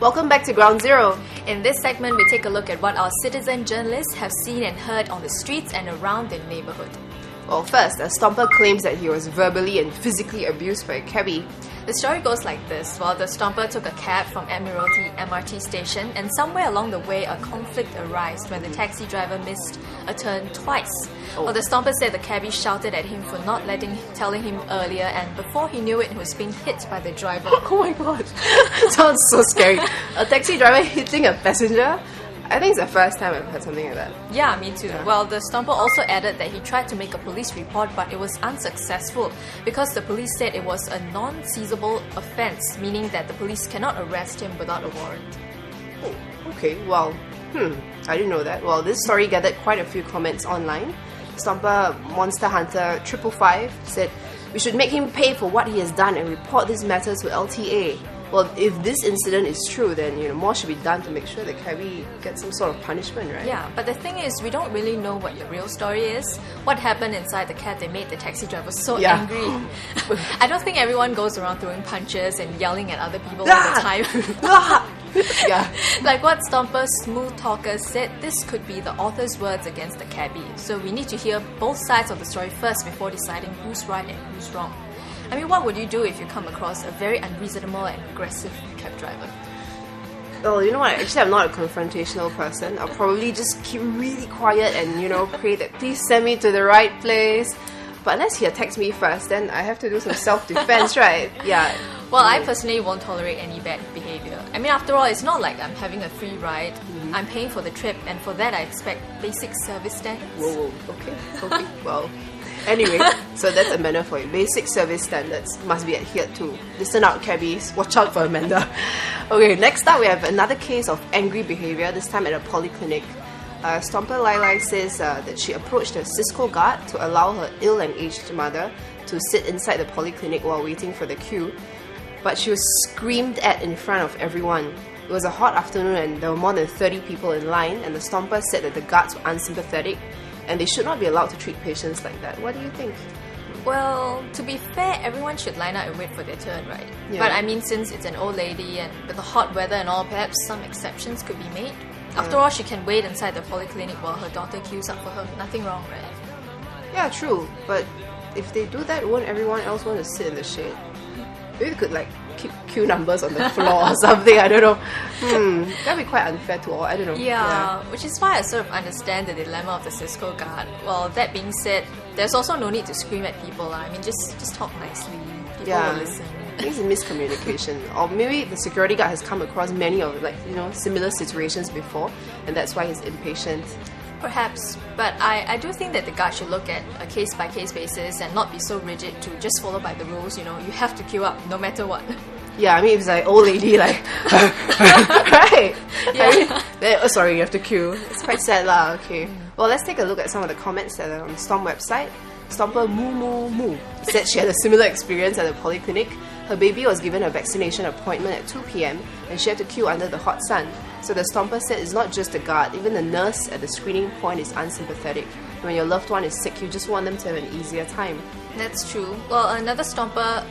Welcome back to Ground Zero. In this segment, we take a look at what our citizen journalists have seen and heard on the streets and around their neighbourhood. Well, first, a stomper claims that he was verbally and physically abused by a cabby. The story goes like this. While the stomper took a cab from Admiralty MRT station, and somewhere along the way a conflict arose when the taxi driver missed a turn twice. Well, the stomper said the cabbie shouted at him for not telling him earlier, and before he knew it, he was being hit by the driver. Oh my god, sounds so scary. A taxi driver hitting a passenger? I think it's the first time I've heard something like that. Yeah, me too. Yeah. Well, the stomper also added that he tried to make a police report, but it was unsuccessful because the police said it was a non-seizable offence, meaning that the police cannot arrest him without a warrant. Oh, okay, well, I didn't know that. Well, this story gathered quite a few comments online. Stomper Monster Hunter 555 said, "We should make him pay for what he has done and report this matter to LTA." Well, if this incident is true, then more should be done to make sure the cabby gets some sort of punishment, right? Yeah, but the thing is, we don't really know what the real story is. What happened inside the cab that made the taxi driver so angry? I don't think everyone goes around throwing punches and yelling at other people all the time. Yeah. Like what Stomper Smooth Talker said, this could be the author's words against the cabbie. So we need to hear both sides of the story first before deciding who's right and who's wrong. I mean, what would you do if you come across a very unreasonable and aggressive cab driver? Well, you know what? Actually, I'm not a confrontational person. I'll probably just keep really quiet and, pray that please send me to the right place. But unless he attacks me first, then I have to do some self-defense, right? Yeah. Well, I personally won't tolerate any bad behaviour. I mean, after all, it's not like I'm having a free ride. I'm paying for the trip, and for that I expect basic service standards. Whoa, okay. Well, anyway, so that's Amanda for you. Basic service standards must be adhered to. Listen out, cabbies. Watch out for Amanda. Okay, next up we have another case of angry behaviour, this time at a polyclinic. Stomper Lai says that she approached a Cisco guard to allow her ill and aged mother to sit inside the polyclinic while waiting for the queue. But she was screamed at in front of everyone. It was a hot afternoon and there were more than 30 people in line, and the stomper said that the guards were unsympathetic and they should not be allowed to treat patients like that. What do you think? Well, to be fair, everyone should line up and wait for their turn, right? Yeah. But I mean, since it's an old lady and with the hot weather and all, perhaps some exceptions could be made. After all, she can wait inside the polyclinic while her daughter queues up for her. Nothing wrong, right? Yeah, true. But if they do that, won't everyone else want to sit in the shade? Maybe they could keep queue numbers on the floor or something, I don't know. That'd be quite unfair to all, I don't know. Yeah, which is why I sort of understand the dilemma of the Cisco guard. Well, that being said, there's also no need to scream at people. I mean, just talk nicely. People will listen. I think it's a miscommunication. Or maybe the security guard has come across many of similar situations before, and that's why he's impatient. Perhaps, but I do think that the guard should look at a case-by-case basis and not be so rigid to just follow by the rules. You have to queue up no matter what. Yeah, I mean, if it's like old lady, right? Yeah. Sorry, you have to queue. It's quite sad lah, okay. Well, let's take a look at some of the comments that are on the Stomp website. Stomper Moo said she had a similar experience at the polyclinic. Her baby was given a vaccination appointment at 2 p.m. and she had to queue under the hot sun. So the Stomper said it's not just the guard, even the nurse at the screening point is unsympathetic. When your loved one is sick, you just want them to have an easier time. That's true. Well, another Stomper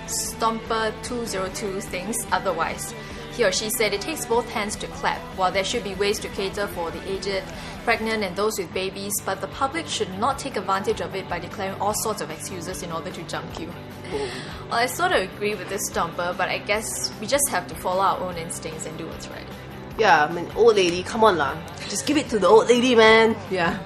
202 thinks otherwise. He or she said it takes both hands to clap. While there should be ways to cater for the aged, pregnant and those with babies, but the public should not take advantage of it by declaring all sorts of excuses in order to jump queue. Well, I sort of agree with this Stomper, but I guess we just have to follow our own instincts and do what's right. Yeah, I mean, old lady, come on lah. Just give it to the old lady, man. Yeah.